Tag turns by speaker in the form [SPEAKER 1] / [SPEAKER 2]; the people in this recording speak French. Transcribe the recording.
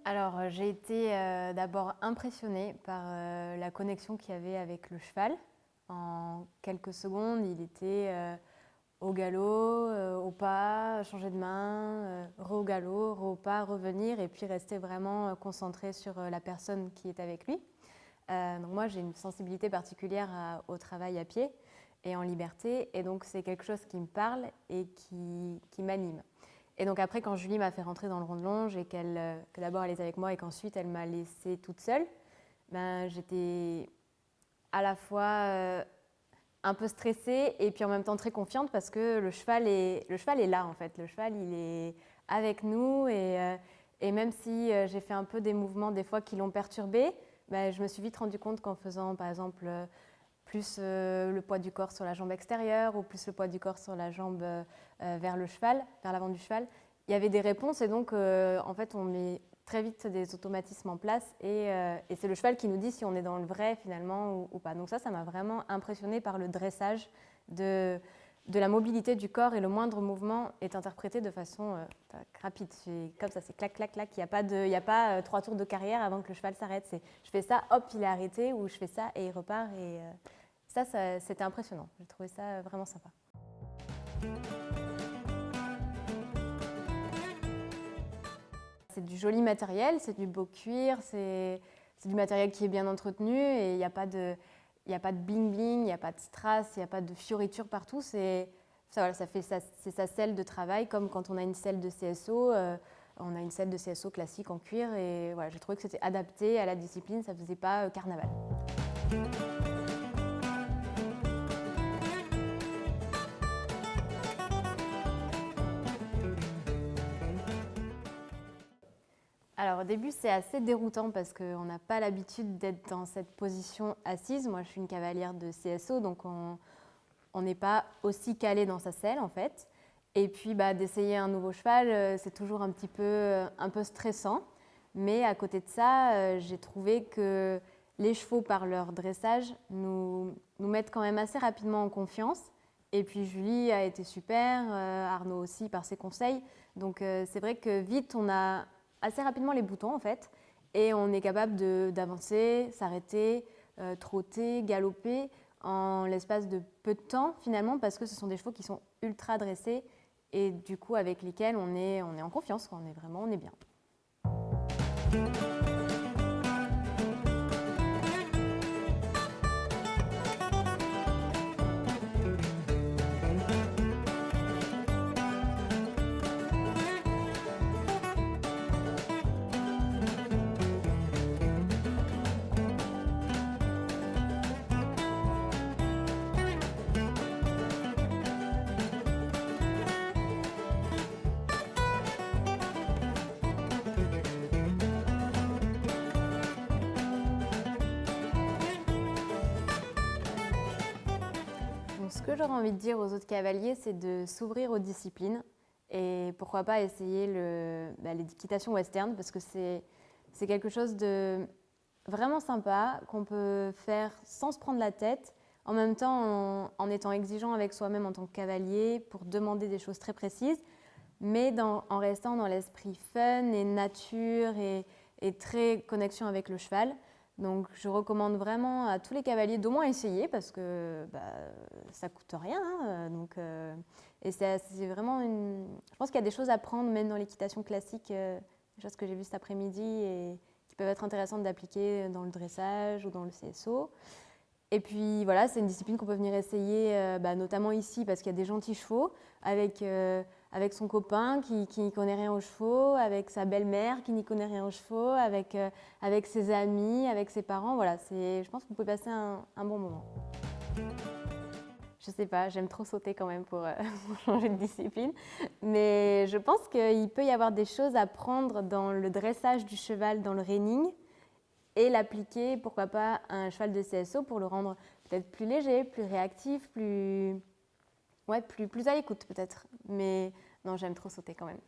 [SPEAKER 1] Alors, j'ai été d'abord impressionnée par la connexion qu'il y avait avec le cheval. En quelques secondes, il était au galop, au pas, changer de main, au galop, au pas, revenir et puis rester vraiment concentré sur la personne qui est avec lui. Donc moi, j'ai une sensibilité particulière au travail à pied et en liberté, et donc c'est quelque chose qui me parle et qui m'anime. Et donc après, quand Julie m'a fait rentrer dans le rond de longe et que d'abord elle était avec moi et qu'ensuite elle m'a laissée toute seule, ben, j'étais à la fois un peu stressée et puis en même temps très confiante parce que le cheval est là en fait. Le cheval, il est avec nous et même si j'ai fait un peu des mouvements des fois qui l'ont perturbé, ben, je me suis vite rendu compte qu'en faisant par exemple plus le poids du corps sur la jambe extérieure ou plus le poids du corps sur la jambe vers le cheval, vers l'avant du cheval, il y avait des réponses et donc en fait on met très vite des automatismes en place et c'est le cheval qui nous dit si on est dans le vrai finalement ou pas. Donc ça m'a vraiment impressionnée par le dressage de la mobilité du corps et le moindre mouvement est interprété de façon rapide. Comme ça, c'est clac, clac, clac. Il n'y a pas 3 tours de carrière avant que le cheval s'arrête. Je fais ça, hop, il est arrêté, ou je fais ça et il repart. Et ça c'était impressionnant. J'ai trouvé ça vraiment sympa. C'est du joli matériel, c'est du beau cuir, c'est du matériel qui est bien entretenu et il n'y a pas de bling-bling, il n'y a pas de strass, il n'y a pas de fioritures partout. C'est sa selle de travail, comme quand on a une selle de CSO, on a une selle de CSO classique en cuir. Et voilà, j'ai trouvé que c'était adapté à la discipline, ça ne faisait pas carnaval. Alors au début, c'est assez déroutant parce qu'on n'a pas l'habitude d'être dans cette position assise. Moi, je suis une cavalière de CSO, donc on n'est pas aussi calé dans sa selle en fait. Et puis d'essayer un nouveau cheval, c'est toujours un peu stressant. Mais à côté de ça, j'ai trouvé que les chevaux, par leur dressage, nous mettent quand même assez rapidement en confiance. Et puis Julie a été super, Arnaud aussi par ses conseils. Donc c'est vrai que vite, on a assez rapidement les boutons en fait. Et on est capable d'avancer, s'arrêter, trotter, galoper en l'espace de peu de temps finalement parce que ce sont des chevaux qui sont ultra dressés et du coup avec lesquels on est en confiance, on est bien. Donc, ce que j'aurais envie de dire aux autres cavaliers, c'est de s'ouvrir aux disciplines et pourquoi pas essayer l'équitation western parce que c'est quelque chose de vraiment sympa qu'on peut faire sans se prendre la tête, en même temps en étant exigeant avec soi-même en tant que cavalier pour demander des choses très précises, mais en restant dans l'esprit fun et nature et très connexion avec le cheval. Donc je recommande vraiment à tous les cavaliers d'au moins essayer parce que ça coûte rien. Et c'est vraiment je pense qu'il y a des choses à prendre même dans l'équitation classique, des choses que j'ai vues cet après-midi et qui peuvent être intéressantes d'appliquer dans le dressage ou dans le CSO. Et puis voilà, c'est une discipline qu'on peut venir essayer, notamment ici parce qu'il y a des gentils chevaux avec son copain qui n'y connaît rien aux chevaux, avec sa belle-mère qui n'y connaît rien aux chevaux, avec ses amis, avec ses parents. Voilà, je pense qu'on peut passer un bon moment. Je sais pas, j'aime trop sauter quand même pour changer de discipline. Mais je pense qu'il peut y avoir des choses à prendre dans le dressage du cheval, dans le reining, et l'appliquer, pourquoi pas, à un cheval de CSO pour le rendre peut-être plus léger, plus réactif, plus à l'écoute peut-être. Mais non, j'aime trop sauter quand même.